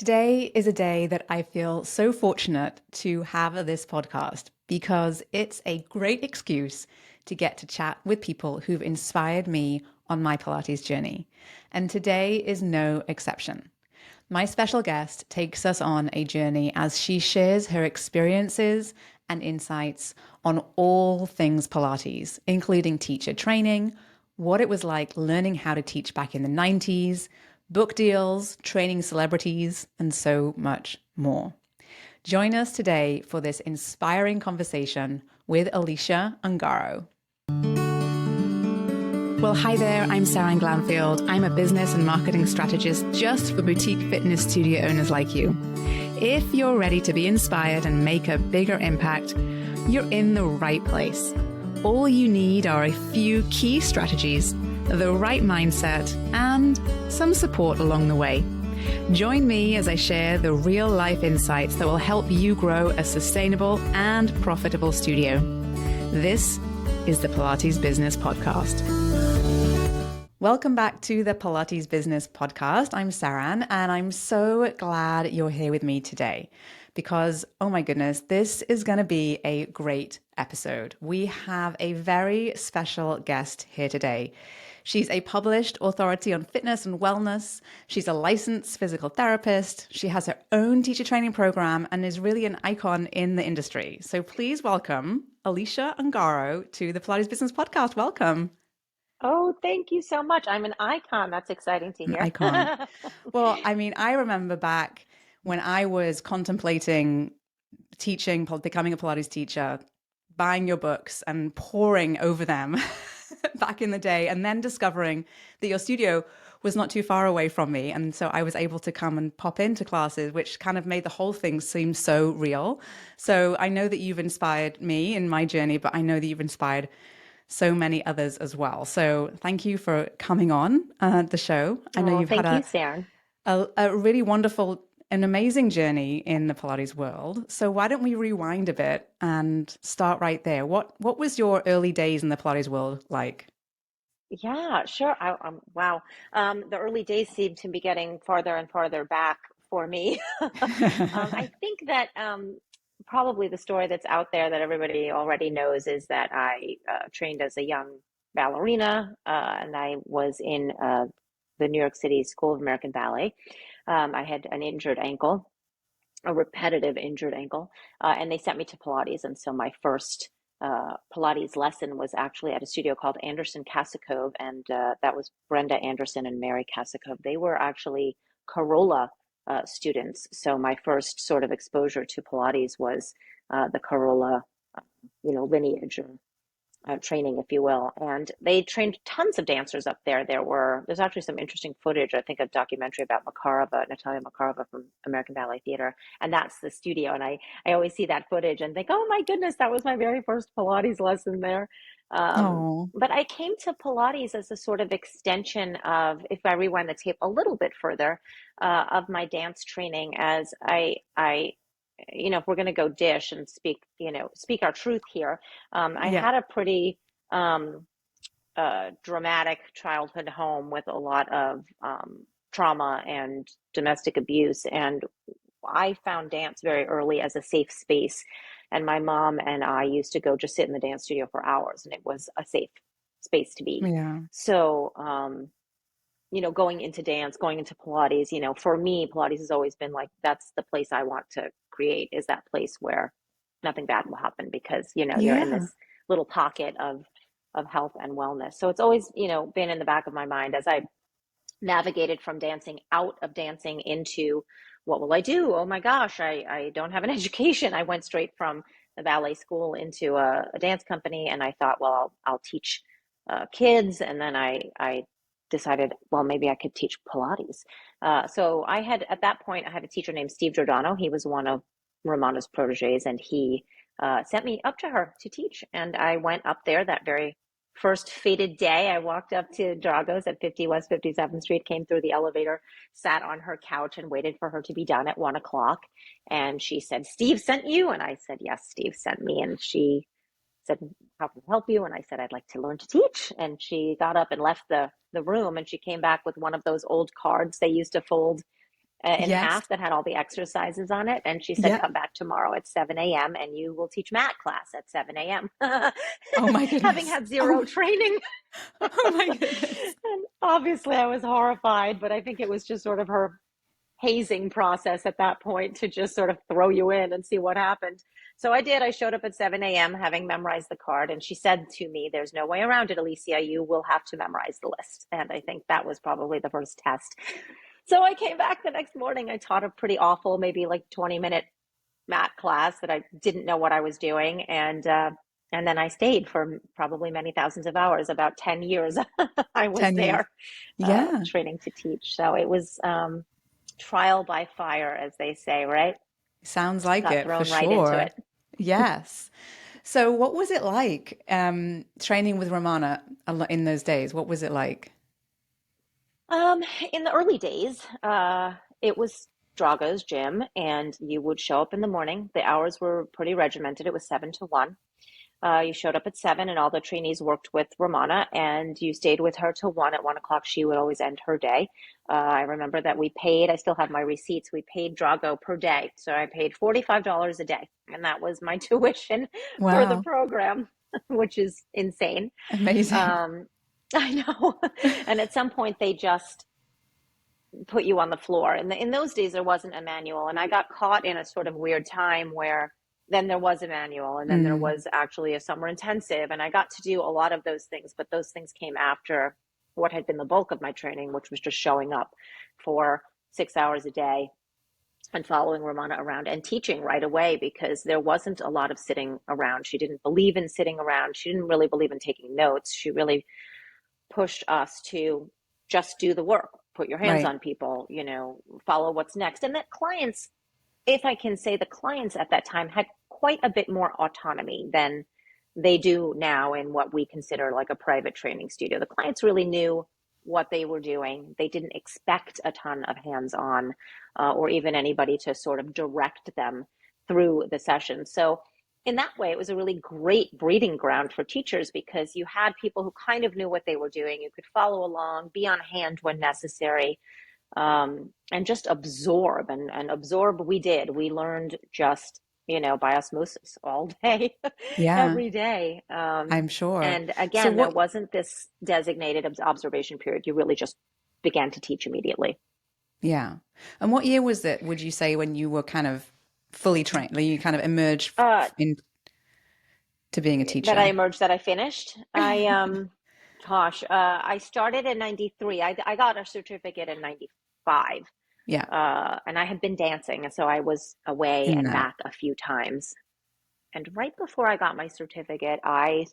Today is a day that I feel so fortunate to have this podcast because it's a great excuse to get to chat with people who've inspired me on my Pilates journey. And today is no exception. My special guest takes us on a journey as she shares her experiences and insights on all things Pilates, including teacher training, what it was like learning how to teach back in the 90s, book deals, training celebrities, and so much more. Join us today for this inspiring conversation with Alycea Ungaro. Well, hi there, I'm Seran Glanfield. I'm a business and marketing strategist just for boutique fitness studio owners like you. If you're ready to be inspired and make a bigger impact, you're in the right place. All you need are a few key strategies, the right mindset, and some support along the way. Join me as I share the real-life insights that will help you grow a sustainable and profitable studio. This is the Pilates Business Podcast. Welcome back to the Pilates Business Podcast. I'm Seran, and I'm so glad you're here with me today because, oh my goodness, this is going to be a great episode. We have a very special guest here today. She's a published authority on fitness and wellness. She's a licensed physical therapist. She has her own teacher training program and is really an icon in the industry. So please welcome Alycea Ungaro to the Pilates Business Podcast. Welcome. Oh, thank you so much. I'm an icon. That's exciting to An hear. icon. Well, I mean, I remember back when I was contemplating teaching, becoming a Pilates teacher, buying your books and poring over them back in the day, and then discovering that your studio was not too far away from me. And so I was able to come and pop into classes, which kind of made the whole thing seem so real. So I know that you've inspired me in my journey, but I know that you've inspired so many others as well. So thank you for coming on the show. I know you've Thank had you, Sarah. a really wonderful an amazing journey in the Pilates world. So why don't we rewind a bit and start right there? What was your early days in the Pilates world like? Yeah, sure. Wow. The early days seem to be getting farther and farther back for me. I think that probably the story that's out there that everybody already knows is that I trained as a young ballerina, and I was in the New York City School of American Ballet. I had an injured ankle, a repetitive injured ankle, and they sent me to Pilates. And so my first Pilates lesson was actually at a studio called Anderson Kasakov, and that was Brenda Anderson and Mary Kasakov. They were actually Corolla students. So my first sort of exposure to Pilates was the Corolla, lineage or training, if you will. And they trained tons of dancers up there. There's actually some interesting footage, I think a documentary about Natalia Makarova from American Ballet Theater. And that's the studio. And I always see that footage and think, oh my goodness, that was my very first Pilates lesson there. Oh, But I came to Pilates as a sort of extension of, if I rewind the tape a little bit further, of my dance training as if we're going to go dish and speak our truth here, I yeah. had a pretty dramatic childhood home with a lot of trauma and domestic abuse. And I found dance very early as a safe space. And my mom and I used to go just sit in the dance studio for hours, and it was a safe space to be. Yeah. So, going into dance, going into Pilates, for me, Pilates has always been like, that's the place I want to create, is that place where nothing bad will happen because, you're in Yeah. this little pocket of health and wellness. So it's always, been in the back of my mind as I navigated from dancing out of dancing into what will I do? Oh my gosh, I don't have an education. I went straight from the ballet school into a dance company, and I thought, well, I'll teach kids. And then I decided, well, maybe I could teach Pilates. So at that point, I had a teacher named Steve Giordano. He was one of Romana's proteges, and he sent me up to her to teach. And I went up there that very first fated day. I walked up to Drago's at 50 West 57th Street, came through the elevator, sat on her couch and waited for her to be done at 1 o'clock. And she said, Steve sent you? And I said, yes, Steve sent me. And she said, how can I help you? And I said, I'd like to learn to teach. And she got up and left the room, and she came back with one of those old cards they used to fold in Yes. half that had all the exercises on it. And she said, Yeah. come back tomorrow at 7 a.m. and you will teach mat class at 7 a.m. Oh my Having goodness. had zero training. Oh my goodness. And obviously I was horrified, but I think it was just sort of her hazing process at that point to just sort of throw you in and see what happened. So I did. I showed up at 7 a.m. having memorized the card. And she said to me, there's no way around it, Alycea. You will have to memorize the list. And I think that was probably the first test. So I came back the next morning. I taught a pretty awful, maybe like 20-minute mat class that I didn't know what I was doing. And then I stayed for probably many thousands of hours, about 10 years I was 10 years. there Yeah. training to teach. So it was trial by fire, as they say, right? Sounds like Got it for thrown right into sure. it. Yes. So what was it like training with Romana in those days? What was it like? Um, in the early days, it was Drago's gym, and you would show up in the morning. The hours were pretty regimented. It was 7 to 1. You showed up at 7, and all the trainees worked with Romana, and you stayed with her till 1. At 1 o'clock, she would always end her day. I remember that we paid, I still have my receipts, we paid Drago per day. So I paid $45 a day, and that was my tuition for the Wow. program, which is insane. Amazing. Um, I know. And at some point, they just put you on the floor. And in those days, there wasn't a manual. And I got caught in a sort of weird time where then there was a manual and then there Mm, was actually a summer intensive. And I got to do a lot of those things, but those things came after what had been the bulk of my training, which was just showing up for 6 hours a day and following Romana around and teaching right away because there wasn't a lot of sitting around. She didn't believe in sitting around. She didn't really believe in taking notes. She really pushed us to just do the work, put your hands right. on people, follow what's next. And that clients, if I can say, the clients at that time had quite a bit more autonomy than they do now in what we consider like a private training studio. The clients really knew what they were doing. They didn't expect a ton of hands-on or even anybody to sort of direct them through the session. So in that way, it was a really great breeding ground for teachers because you had people who kind of knew what they were doing. You could follow along, be on hand when necessary, and just absorb. And absorb we did. We learned just, by osmosis all day, Yeah, every day. I'm sure. And So again, there what, wasn't this designated observation period. You really just began to teach immediately. yeah. And what year was it, would you say, when you were kind of fully trained, when you kind of emerged Uh, into being a that I teacher? emerged, that I finished. I started in 93. I got a certificate in 95. Yeah, And I had been dancing, and so I was away in and that. back a few times. And right before I got my certificate, I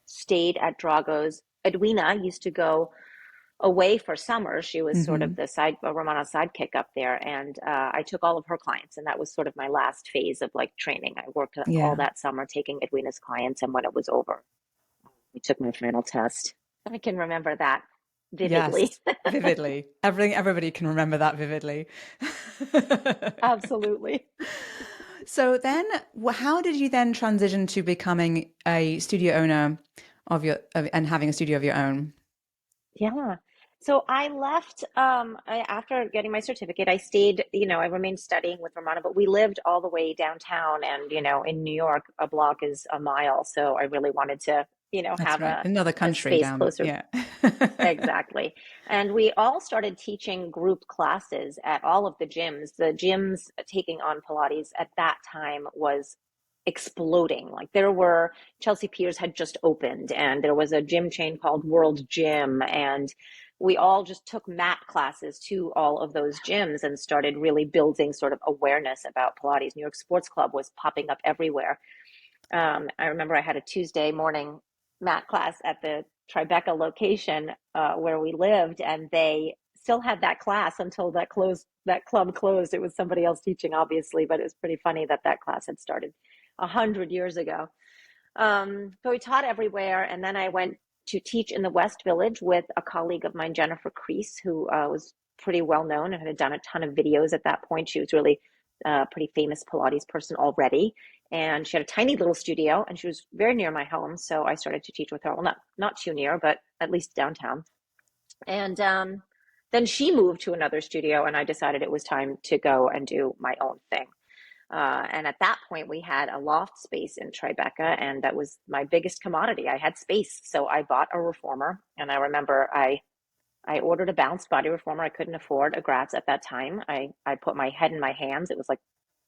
stayed at Drago's. Edwina used to go away for summer. She was sort of Hmm. the Romana sidekick up there, and I took all of her clients, and that was sort of my last phase of like training. I worked all Yeah. that summer taking Edwina's clients, and when it was over, we took my final test. I can remember that vividly. Yes, vividly. Everybody can remember that vividly. Absolutely. So then, how did you then transition to becoming a studio owner and having a studio of your own? Yeah. So I left after getting my certificate. I stayed, I remained studying with Romana, but we lived all the way downtown. And, in New York, a block is a mile. So I really wanted to, That's have right. a, Another a country space down. closer. Yeah. Exactly. And we all started teaching group classes at all of the gyms. The gyms taking on Pilates at that time was exploding. Like Chelsea Piers had just opened, and there was a gym chain called World Gym. And we all just took mat classes to all of those gyms and started really building sort of awareness about Pilates. New York Sports Club was popping up everywhere. I remember I had a Tuesday morning mat class at the Tribeca location where we lived, and they still had that class until that club closed. It was somebody else teaching, obviously, but it was pretty funny that class had started 100 years ago. So we taught everywhere, and then I went to teach in the West Village with a colleague of mine, Jennifer Crease, who was pretty well known and had done a ton of videos at that point. She was really a pretty famous Pilates person already, and she had a tiny little studio, and she was very near my home. So I started to teach with her. Well, not too near, but at least downtown. And Then she moved to another studio, and I decided it was time to go and do my own thing. And at that point, we had a loft space in Tribeca, and that was my biggest commodity. I had space, so I bought a reformer. And I remember I ordered a balanced body reformer. I couldn't afford a Graz at that time. I put my head in my hands. It was like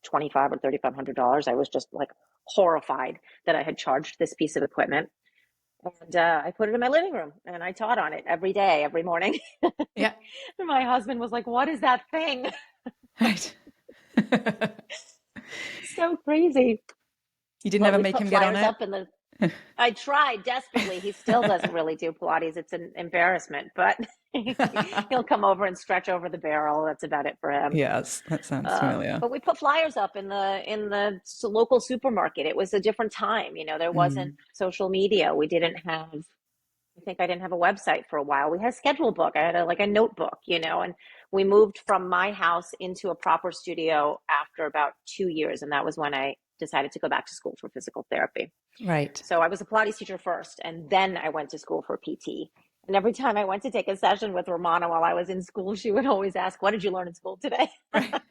25 or $3,500. I was just like horrified that I had charged this piece of equipment. And I put it in my living room, and I taught on it every day, every morning. Yeah. And my husband was like, "What is that thing?" Right. So crazy. You didn't But ever we make put him get on flyers it? up in the I tried desperately. He still doesn't really do Pilates. It's an embarrassment, but he'll come over and stretch over the barrel. That's about it for him. Yes, that sounds familiar. But we put flyers up in the local supermarket. It was a different time. There wasn't Mm. social media. We didn't have. I think I didn't have a website for a while. We had a schedule book. I had like a notebook, and we moved from my house into a proper studio after about 2 years, and that was when I decided to go back to school for physical therapy. Right. So I was a Pilates teacher first, and then I went to school for PT. And every time I went to take a session with Romana while I was in school, she would always ask, "What did you learn in school today?" Right.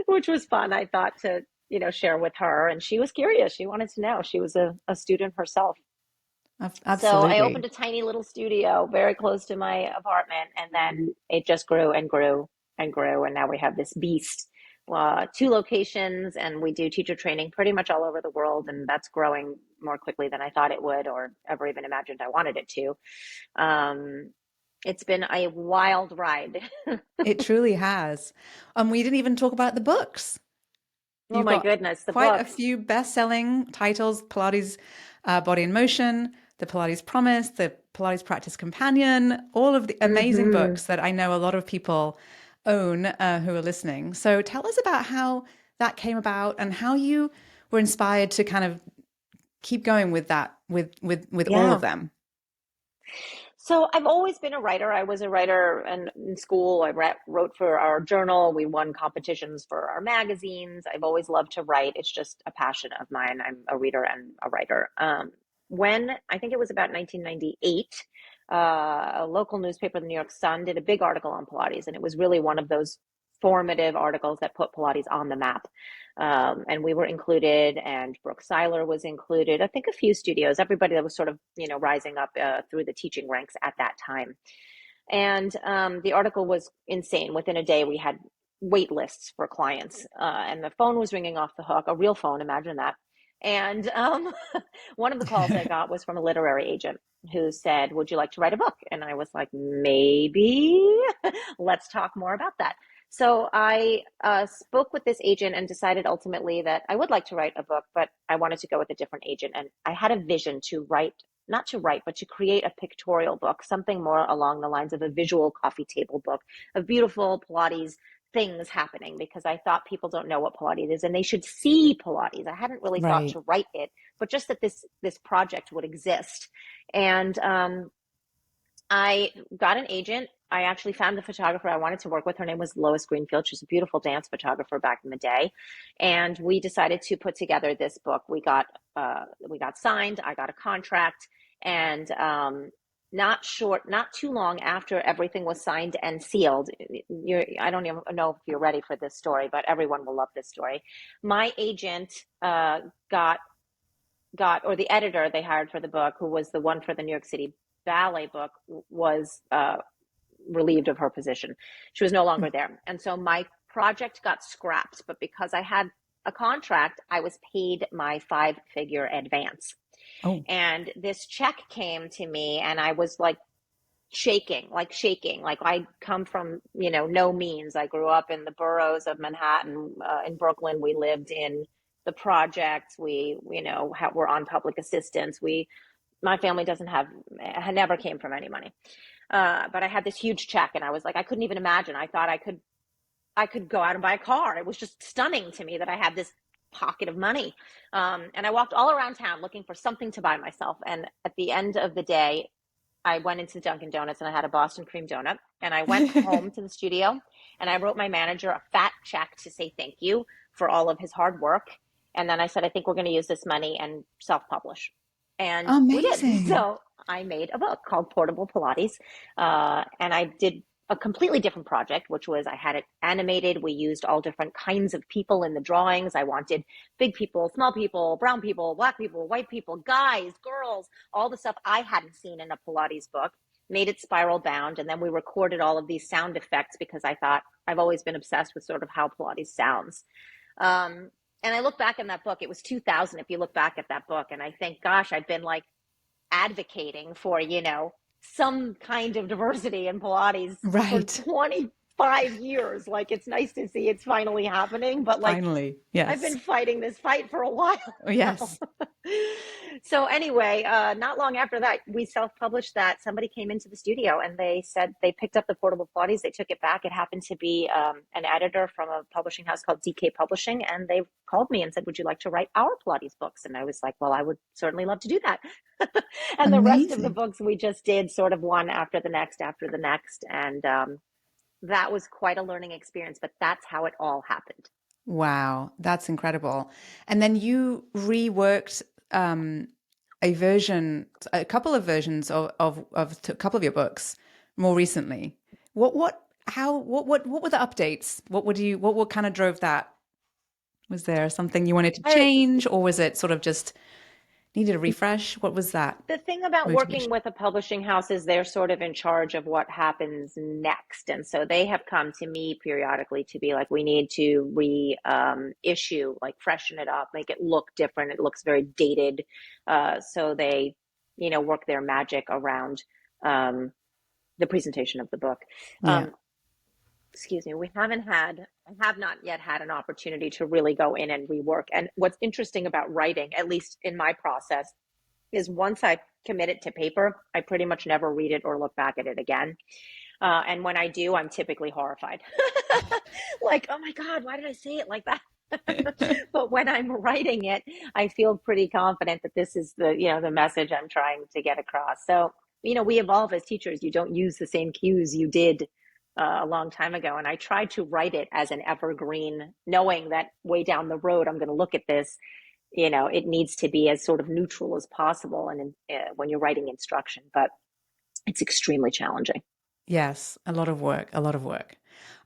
Which was fun, I thought, to, share with her. And she was curious. She wanted to know. She was a student herself. So I opened Absolutely. a tiny little studio very close to my apartment, and then it just grew and grew and grew. And now we have this beast, 2 locations, and we do teacher training pretty much all over the world. And that's growing more quickly than I thought it would or ever even imagined I wanted it to. Um, it's been a wild ride. It truly has. We didn't even talk about the books. Oh You've my got goodness, the quite a books. few best-selling titles: Pilates Body in Motion, The Pilates Promise, The Pilates Practice Companion, all of the amazing Hmm. books that I know a lot of people own who are listening. So tell us about how that came about and how you were inspired to kind of keep going with that, with all of Yeah. them. So I've always been a writer. I was a writer in school. I wrote for our journal. We won competitions for our magazines. I've always loved to write. It's just a passion of mine. I'm a reader and a writer. When I think it was about 1998, a local newspaper, the New York Sun, did a big article on Pilates, and it was really one of those formative articles that put Pilates on the map. And we were included, and Brooke Seiler was included. I think a few studios, everybody that was sort of, rising up through the teaching ranks at that time. And the article was insane. Within a day, we had wait lists for clients, and the phone was ringing off the hook, a real phone, imagine that. And one of the calls I got was from a literary agent who said, "Would you like to write a book?" And I was like, "Maybe." Let's talk more about that. So I spoke with this agent and decided ultimately that I would like to write a book, but I wanted to go with a different agent. And I had a vision to write, not to write, but to create a pictorial book, something more along the lines of a visual coffee table book of beautiful Pilates things happening, because I thought people don't know what Pilates is and they should see Pilates. I hadn't really thought Right. to write it, but just that this project would exist. And I got an agent. I actually found the photographer I wanted to work with. Her name was Lois Greenfield. She's a beautiful dance photographer back in the day, and we decided to put together this book. We got signed. I got a contract, and not too long after everything was signed and sealed. I don't even know if you're ready for this story, but everyone will love this story. My agent got or the editor they hired for the book, who was the one for the New York City ballet book, was relieved of her position. She was no longer there. And so my project got scrapped, but because I had a contract, I was paid my 5-figure advance. Oh. And this check came to me, and I was like shaking. Like I come from, no means. I grew up in the boroughs of Manhattan. In Brooklyn, we lived in the projects. We, were on public assistance. My family never came from any money. But I had this huge check, and I was like, I couldn't even imagine. I thought I could go out and buy a car. It was just stunning to me that I had this pocket of money. And I walked all around town looking for something to buy myself. And at the end of the day, I went into Dunkin' Donuts and I had a Boston cream donut. And I went home to the studio, and I wrote my manager a fat check to say thank you for all of his hard work. And then I said, I think we're going to use this money and self-publish. And we did. Amazing. So I made a book called Portable Pilates. And I did a completely different project, which was I had it animated. We used all different kinds of people in the drawings. I wanted big people, small people, brown people, black people, white people, guys, girls, all the stuff I hadn't seen in a Pilates book, made it spiral bound. And then we recorded all of these sound effects because I thought I've always been obsessed with sort of how Pilates sounds. And I look back in that book, it was 2000. If you look back at that book, and I think, gosh, I've been like advocating for, some kind of diversity in Pilates for Right. 25 years. Like, it's nice to see it's finally happening, but like, Finally. I've Yes. been fighting this fight for a while Oh, now. yes. So anyway, not long after that, we self-published that. Somebody came into the studio and they said they picked up the portable Pilates. They took it back. It happened to be an editor from a publishing house called DK Publishing, and they called me and said, "Would you like to write our Pilates books?" And I was like, "Well, I would certainly love to do that." And the rest of the Amazing. books we just did sort of one after the next, and that was quite a learning experience. But that's how it all happened. Wow, that's incredible. And then you reworked a couple of versions of a couple of your books more recently. What were the updates? What kind of drove that? Was there something you wanted to I, change, or was it sort of just needed a refresh? What was that The thing about working motivation? with a publishing house is they're sort of in charge of what happens next. And so they have come to me periodically to be like, we need to issue, like freshen it up, make it look different. It looks very dated. So they, work their magic around um, the presentation of the book. Yeah. Um, excuse me, I have not yet had an opportunity to really go in and rework. And what's interesting about writing, at least in my process, is once I commit it to paper, I pretty much never read it or look back at it again. And when I do, I'm typically horrified. Like, oh my God, why did I say it like that? But when I'm writing it, I feel pretty confident that this is the message I'm trying to get across. So, we evolve as teachers. You don't use the same cues you did a long time ago. And I try to write it as an evergreen, knowing that way down the road, I'm going to look at this. It needs to be as sort of neutral as possible. And when you're writing instruction, but it's extremely challenging. Yes, a lot of work, a lot of work.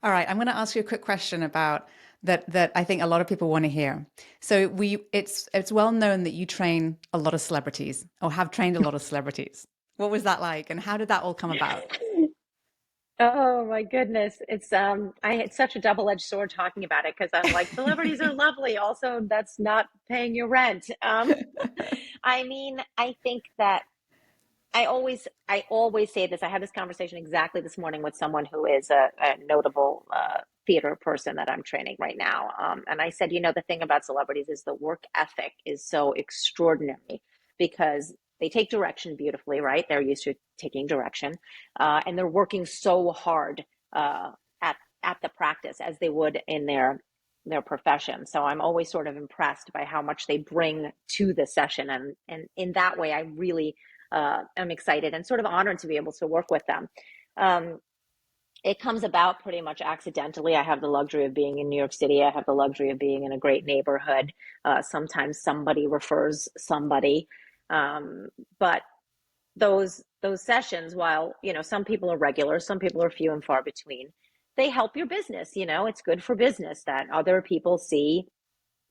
All right, I'm going to ask you a quick question about that I think a lot of people want to hear. So it's well known that you train a lot of celebrities or have trained a lot of celebrities. What was that like, and how did that all come about? Oh my goodness. I had such a double-edged sword talking about it because I'm like, celebrities are lovely. Also, that's not paying your rent. I mean, I think that I always say this. I had this conversation exactly this morning with someone who is a notable theater person that I'm training right now. And I said, the thing about celebrities is the work ethic is so extraordinary because they take direction beautifully, right? They're used to taking direction, and they're working so hard at the practice as they would in their profession. So I'm always sort of impressed by how much they bring to the session, and in that way, I really am excited and sort of honored to be able to work with them. Um, it comes about pretty much accidentally. I have the luxury of being in New York City. I have the luxury of being in a great neighborhood. Sometimes somebody refers somebody, but those sessions, while some people are regular, some people are few and far between. They help your business. It's good for business that other people see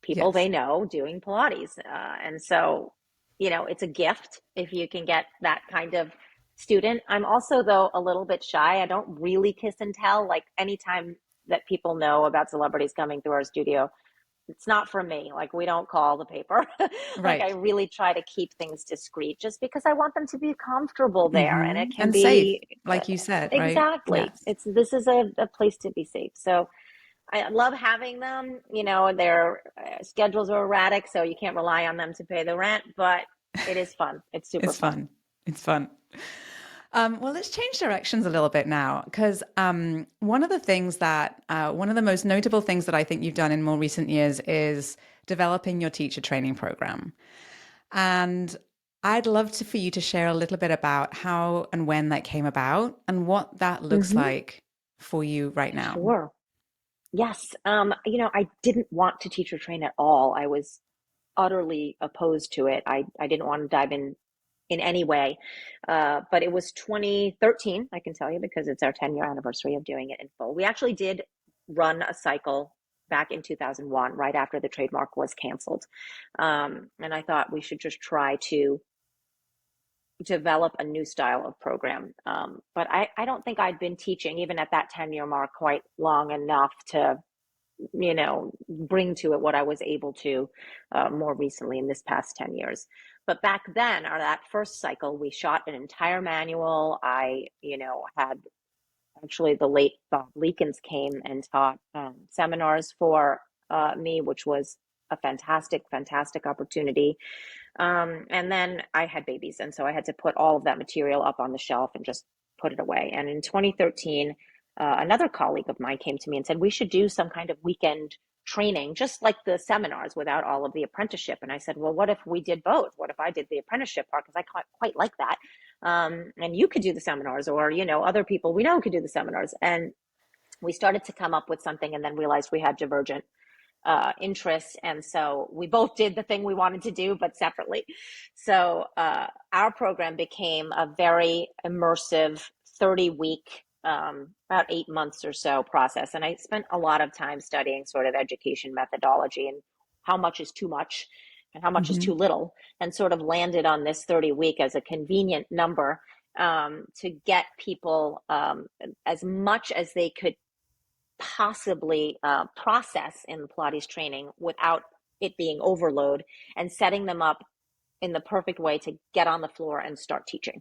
people Yes. they know doing Pilates. And so, it's a gift if you can get that kind of student. I'm also, though, a little bit shy. I don't really kiss and tell. Like, anytime that people know about celebrities coming through our studio, it's not for me. Like, we don't call the paper. Like, I Right. really try to keep things discreet just because I want them to be comfortable there. And it can And safe, be like you said, right? exactly, Yes. this is a place to be safe. So I love having them. Their schedules are erratic, so you can't rely on them to pay the rent, but it is fun. It's super It's fun. fun. It's fun. Well, let's change directions a little bit now, because one of the most notable things that I think you've done in more recent years is developing your teacher training program. And I'd love for you to share a little bit about how and when that came about and what that looks Hmm. like for you right now. Sure. Yes. I didn't want to teacher train at all. I was utterly opposed to it. I didn't want to dive in in any way. But it was 2013, I can tell you, because it's our 10-year anniversary of doing it in full. We actually did run a cycle back in 2001, right after the trademark was canceled. And I thought we should just try to develop a new style of program. But I don't think I'd been teaching, even at that 10-year mark, quite long enough to, bring to it what I was able to more recently in this past 10 years. But back then, or that first cycle, we shot an entire manual. I, had actually the late Bob Leakins came and taught seminars for me, which was a fantastic, fantastic opportunity. And then I had babies, and so I had to put all of that material up on the shelf and just put it away. And in 2013, another colleague of mine came to me and said, we should do some kind of weekend training, just like the seminars without all of the apprenticeship. And I said, well, what if we did both? What if I did the apprenticeship part? Because I quite like that. And you could do the seminars, or, other people we know could do the seminars. And we started to come up with something, and then realized we had divergent interests. And so we both did the thing we wanted to do, but separately. So our program became a very immersive 30-week, about 8 months or so process. And I spent a lot of time studying sort of education methodology and how much is too much and how much is too little, and sort of landed on this 30-week as a convenient number to get people as much as they could possibly process in Pilates training without it being overload, and setting them up in the perfect way to get on the floor and start teaching.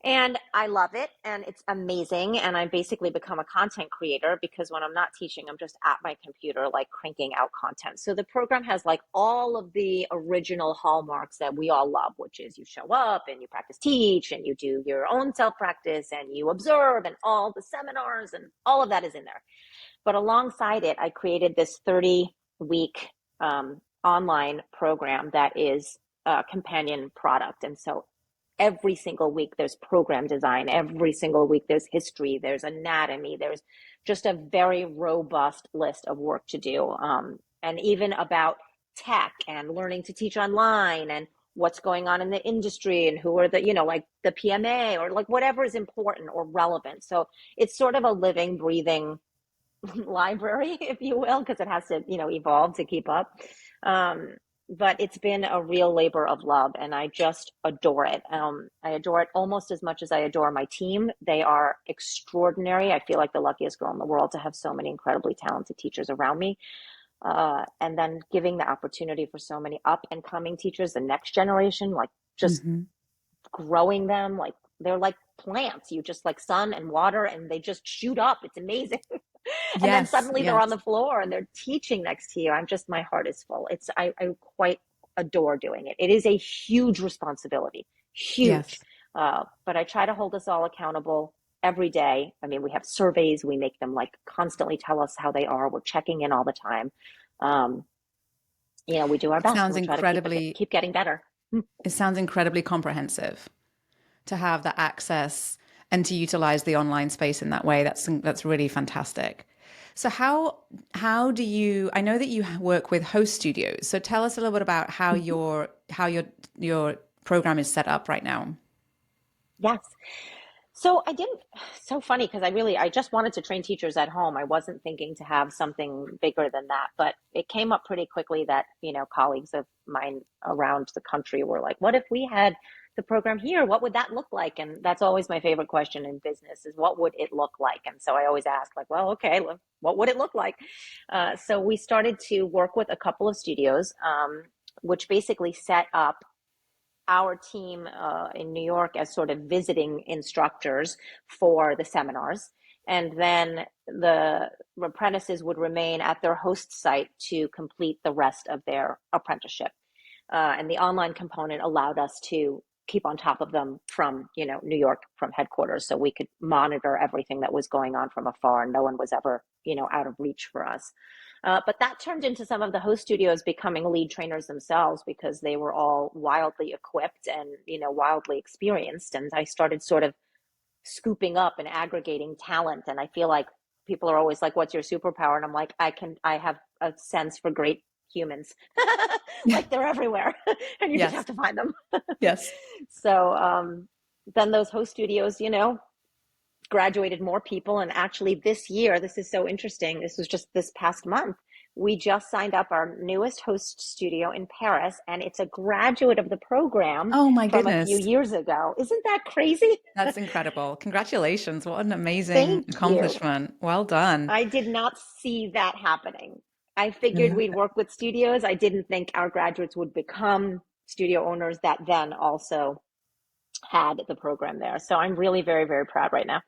And I love it, and it's amazing. And I basically become a content creator, because when I'm not teaching, I'm just at my computer, like cranking out content. So the program has like all of the original hallmarks that we all love, which is you show up and you practice teach, and you do your own self-practice, and you observe, and all the seminars, and all of that is in there. But alongside it, I created this 30-week online program that is a companion product. And so every single week there's program design, every single week there's history, there's anatomy, there's just a very robust list of work to do. And even about tech and learning to teach online, and what's going on in the industry, and who are the, like the PMA, or like whatever is important or relevant. So it's sort of a living, breathing library, if you will, because it has to, evolve to keep up. But it's been a real labor of love, and I just adore it. I adore it almost as much as I adore my team. They are extraordinary. I feel like the luckiest girl in the world to have so many incredibly talented teachers around me. And then giving the opportunity for so many up and coming teachers, the next generation, like just growing them, like they're like plants. You just like sun and water, and they just shoot up. It's amazing. And then suddenly they're on the floor and they're teaching next to you. My heart is full. I quite adore doing it. It is a huge responsibility, huge. But I try to hold us all accountable every day. I mean, we have surveys. We make them like constantly tell us how they are. We're checking in all the time. We do our best. Sounds we try incredibly, to keep getting better. It sounds incredibly comprehensive to have the access and to utilize the online space in that way. That's really fantastic. So how do you, I know that you work with host studios. So tell us a little bit about how your program is set up right now. Yes. So so funny, because I just wanted to train teachers at home. I wasn't thinking to have something bigger than that, but it came up pretty quickly that, colleagues of mine around the country were like, what if we had the program here? What would that look like? And that's always my favorite question in business, is what would it look like? And so I always ask, like, well, okay, what would it look like? So we started to work with a couple of studios, which basically set up our team in New York as sort of visiting instructors for the seminars. And then the apprentices would remain at their host site to complete the rest of their apprenticeship. And the online component allowed us to keep on top of them from, New York, from headquarters. So we could monitor everything that was going on from afar, and no one was ever, out of reach for us. But that turned into some of the host studios becoming lead trainers themselves, because they were all wildly equipped and, wildly experienced. And I started sort of scooping up and aggregating talent. And I feel like people are always like, what's your superpower? And I'm like, I have a sense for great humans. Like they're everywhere and you just have Yes. to find them. Yes. So then those host studios, graduated more people. And actually this year, this is so interesting. This was just this past month. We just signed up our newest host studio in Paris, and it's a graduate of the program Oh my from a few goodness. years ago. Isn't that crazy? That's incredible. Congratulations. What an amazing Thank you. accomplishment. Well done. I did not see that happening. I figured Yeah. we'd work with studios. I didn't think our graduates would become studio owners that then also had the program there. So I'm really very, very proud right now.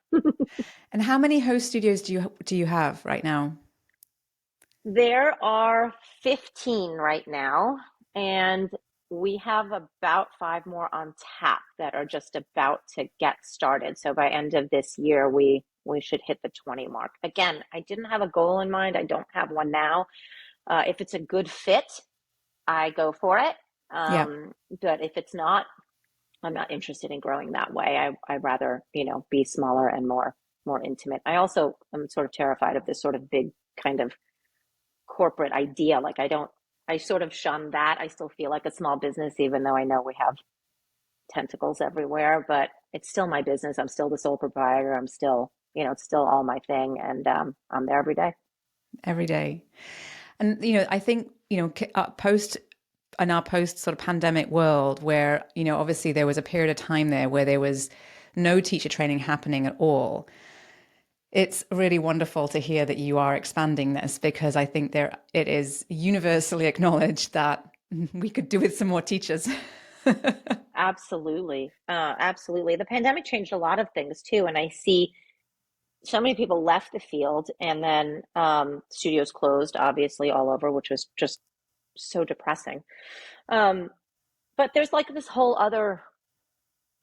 And how many host studios do you have right now? There are 15 right now, and we have about five more on tap that are just about to get started. So by end of this year, we should hit the 20 mark. Again, I didn't have a goal in mind. I don't have one now. If it's a good fit, I go for it. Yeah. But if it's not, I'm not interested in growing that way. I'd rather, be smaller and more intimate. I also am sort of terrified of this sort of big kind of corporate idea. Like I sort of shun that. I still feel like a small business, even though I know we have tentacles everywhere, but it's still my business. I'm still the sole proprietor. I'm still, it's still all my thing. And I'm there every day. Every day. And, I think, in our post sort of pandemic world where, obviously there was a period of time there where there was no teacher training happening at all. It's really wonderful to hear that you are expanding this, because I think it is universally acknowledged that we could do with some more teachers. Absolutely. Absolutely. The pandemic changed a lot of things too. And I see so many people left the field, and then studios closed, obviously, all over, which was just so depressing. Um, but there's like this whole other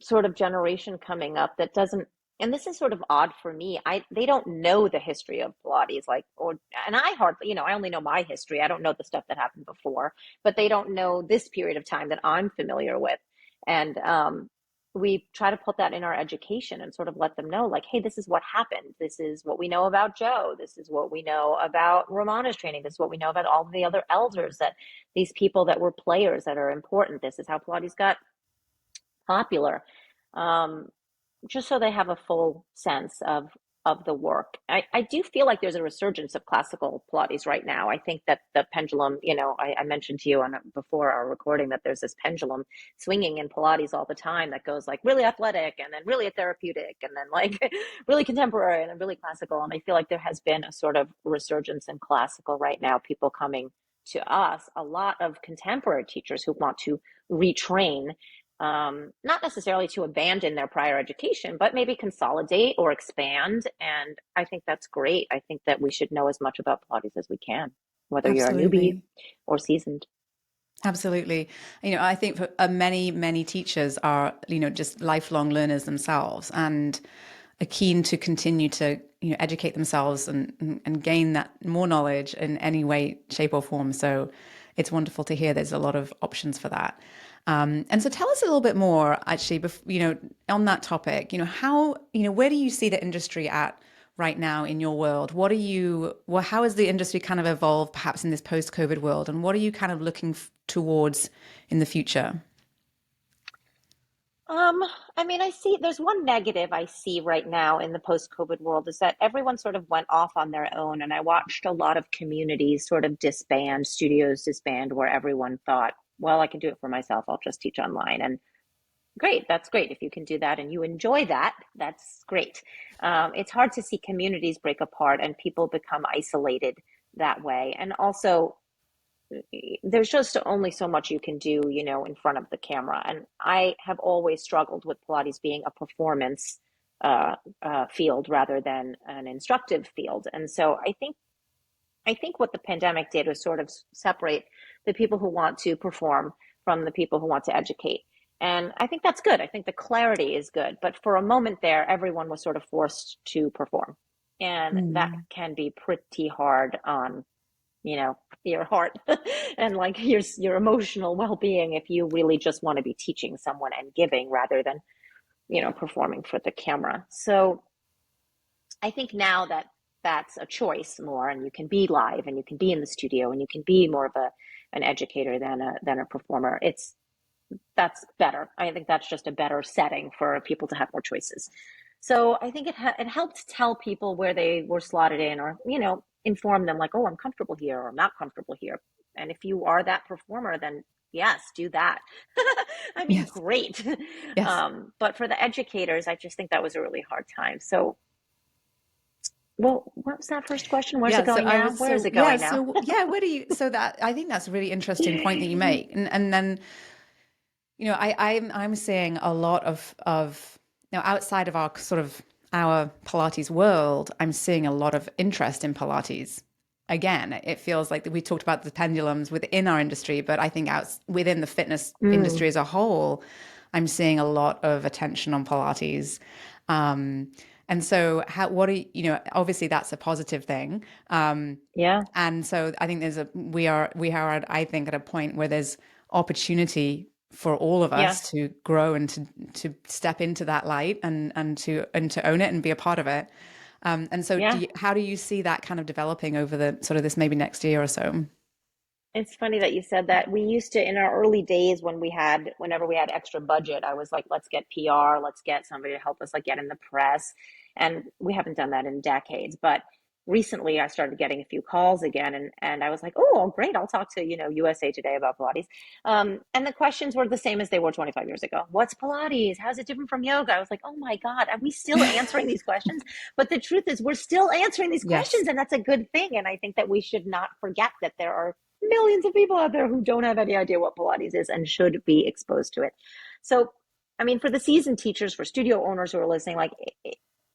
sort of generation coming up that doesn't, and this is sort of odd for me. They don't know the history of Pilates, and I hardly, I only know my history. I don't know the stuff that happened before, but they don't know this period of time that I'm familiar with. And we try to put that in our education and sort of let them know, like, hey, this is what happened. This is what we know about Joe. This is what we know about Romana's training. This is what we know about all the other elders, that these people that were players that are important. This is how Pilates got popular. Um, just so they have a full sense of the work. I do feel like there's a resurgence of classical Pilates right now. I think that the pendulum, I mentioned to you before our recording that there's this pendulum swinging in Pilates all the time that goes like really athletic and then really therapeutic and then like really contemporary and then really classical. And I feel like there has been a sort of resurgence in classical right now, people coming to us, a lot of contemporary teachers who want to retrain, not necessarily to abandon their prior education, but maybe consolidate or expand. And I think that's great. I think that we should know as much about Pilates as we can, whether you're a newbie Absolutely. or seasoned. Absolutely. I think for many, many teachers are, just lifelong learners themselves and are keen to continue to, educate themselves and gain that more knowledge in any way, shape or form. So it's wonderful to hear there's a lot of options for that. And so tell us a little bit more, actually, on that topic, how, where do you see the industry at right now in your world? How has the industry kind of evolved perhaps in this post-COVID world? And what are you kind of looking towards in the future? Um, I mean, I see there's one negative I see right now in the post-COVID world is that everyone sort of went off on their own. And I watched a lot of communities sort of disband, studios disband, where everyone thought, well, I can do it for myself. I'll just teach online. And great, that's great. If you can do that and you enjoy that, that's great. It's hard to see communities break apart and people become isolated that way. And also, there's just only so much you can do, in front of the camera. And I have always struggled with Pilates being a performance field rather than an instructive field. And so I think what the pandemic did was sort of separate the people who want to perform from the people who want to educate. And I think that's good. I think the clarity is good. But for a moment there, everyone was sort of forced to perform. And that Mm, can be pretty hard on, your heart and like your emotional well-being if you really just want to be teaching someone and giving rather than, performing for the camera. So I think now that that's a choice more, and you can be live and you can be in the studio and you can be more of an educator than a performer. That's better. I think that's just a better setting for people to have more choices. So I think it helped tell people where they were slotted in, or inform them like, oh, I'm comfortable here or I'm not comfortable here. And if you are that performer, then yes, do that. I mean, Yes. great. Yes. But for the educators, I just think that was a really hard time. So, well, what was that first question? Where's it Yeah, so going I now? was Where is so it yeah, going now? so yeah, where do you so that I think that's a really interesting point that you make. And then, I'm seeing a lot of outside of our sort of our Pilates world, I'm seeing a lot of interest in Pilates. Again, it feels like we talked about the pendulums within our industry, but I think out within the fitness Mm, industry as a whole, I'm seeing a lot of attention on Pilates. Um, and so, what are obviously that's a positive thing. yeah, And so I think we are I think at a point where there's opportunity for all of yeah, us to grow and to step into that light and to own it and be a part of it. And so yeah. how do you see that kind of developing over the sort of this maybe next year or so? It's funny that you said that. We used to, in our early days whenever we had extra budget, I was like, let's get PR, let's get somebody to help us like get in the press. And we haven't done that in decades. But recently I started getting a few calls again, and I was like, oh, great, I'll talk to, USA Today about Pilates. And the questions were the same as they were 25 years ago. What's Pilates? How's it different from yoga? I was like, oh my God, are we still answering these questions? But the truth is we're still answering these Yes. questions, and that's a good thing. And I think that we should not forget that there are millions of people out there who don't have any idea what Pilates is and should be exposed to it. So, I mean, for the seasoned teachers, for studio owners who are listening, like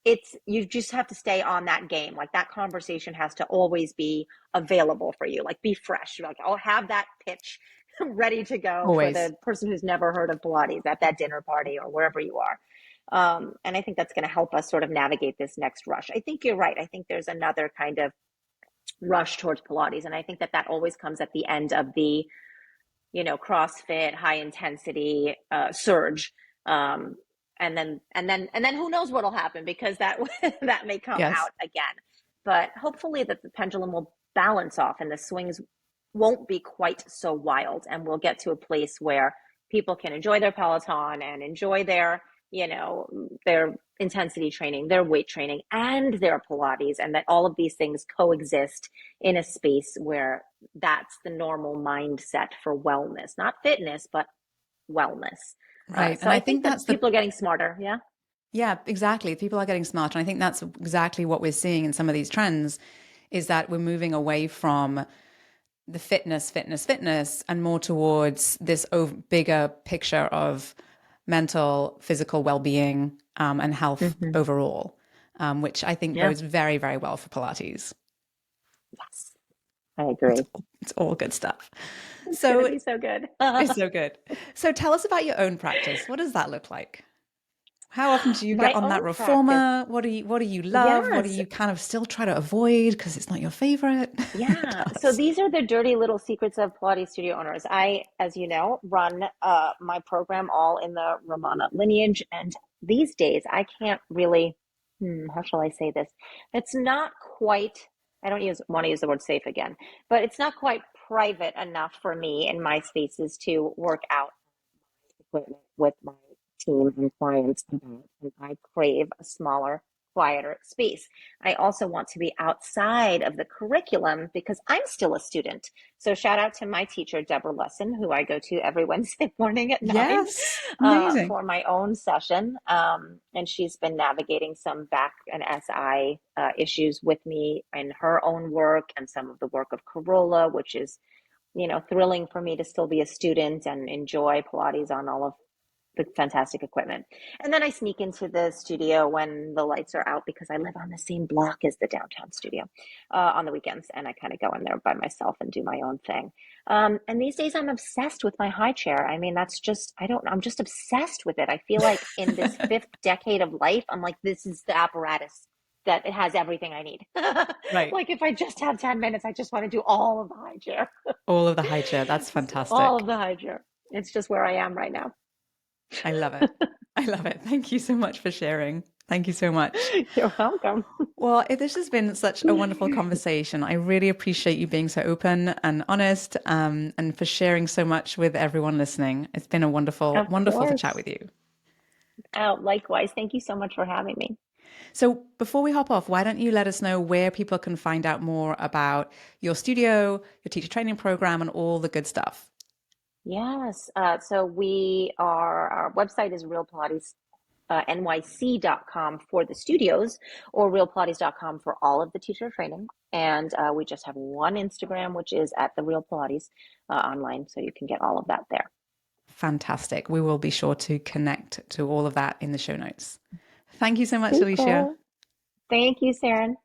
it's you just have to stay on that game. Like that conversation has to always be available for you. Like be fresh. Like I'll have that pitch ready to go for Always. the person who's never heard of Pilates at that dinner party or wherever you are. And I think that's going to help us sort of navigate this next rush. I think you're right. I think there's another kind of rush towards Pilates. And I think that always comes at the end of the, CrossFit, high intensity surge. Um, and then who knows what'll happen, because that that may come Yes. out again. But hopefully that the pendulum will balance off and the swings won't be quite so wild, and we'll get to a place where people can enjoy their Peloton and enjoy their intensity training, their weight training, and their Pilates, and that all of these things coexist in a space where that's the normal mindset for wellness, not fitness, but wellness. Right. So And I I think think that's that the people are getting smarter. Yeah. yeah, exactly. People are getting smarter. And I think that's exactly what we're seeing in some of these trends is that we're moving away from the fitness, and more towards this bigger picture of mental, physical well-being and health Mm-hmm. overall, which I think Yeah. bodes very, very well for Pilates. Yes. I agree. It's all good stuff. It's going to So be so good. it's so good. So tell us about your own practice. What does that look like? How often do you get My on that own practice. reformer? What do you love? What do Yes. you kind of still try to avoid because it's not your favorite? Yeah. Tell So us. these are the dirty little secrets of Pilates studio owners. I, as you know, run my program all in the Romana lineage. And these days, I can't really, how shall I say this? It's not quite, I don't want to use the word safe again, but it's not quite private enough for me in my spaces to work out equipment with my team and clients about, and I crave a smaller, quieter space. I also want to be outside of the curriculum because I'm still a student. So shout out to my teacher, Deborah Lesson, who I go to every Wednesday morning at 9 Yes, amazing. for my own session. And she's been navigating some back and SI issues with me in her own work and some of the work of Corolla, which is thrilling for me to still be a student and enjoy Pilates on all of the fantastic equipment. And then I sneak into the studio when the lights are out because I live on the same block as the downtown studio on the weekends. And I kind of go in there by myself and do my own thing. And these days I'm obsessed with my high chair. I mean, I'm just obsessed with it. I feel like in this fifth decade of life, I'm like, this is the apparatus that it has everything I need. Right. Like if I just have 10 minutes, I just want to do all of the high chair. All of the high chair. That's All fantastic. of the high chair. It's just where I am right now. I love it. I love it. Thank you so much for sharing. Thank you so much. You're welcome. Well, this has been such a wonderful conversation. I really appreciate you being so open and honest, and for sharing so much with everyone listening. It's been a wonderful, Of wonderful to chat course. with you. Oh, likewise. Thank you so much for having me. So before we hop off, why don't you let us know where people can find out more about your studio, your teacher training program, and all the good stuff? Yes. So our website is Real Pilates NYC.com for the studios, or realpilates.com for all of the teacher training. And we just have one Instagram, which is at the Real Pilates online. So you can get all of that there. Fantastic. We will be sure to connect to all of that in the show notes. Thank you so much, Alycea. Super. Thank you, Seran.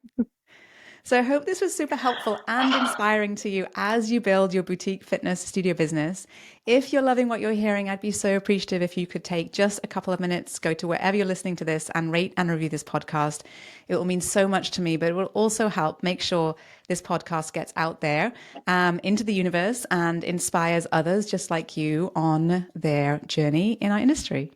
So I hope this was super helpful and inspiring to you as you build your boutique fitness studio business. If you're loving what you're hearing, I'd be so appreciative if you could take just a couple of minutes, go to wherever you're listening to this and rate and review this podcast. It will mean so much to me, but it will also help make sure this podcast gets out there into the universe and inspires others just like you on their journey in our industry.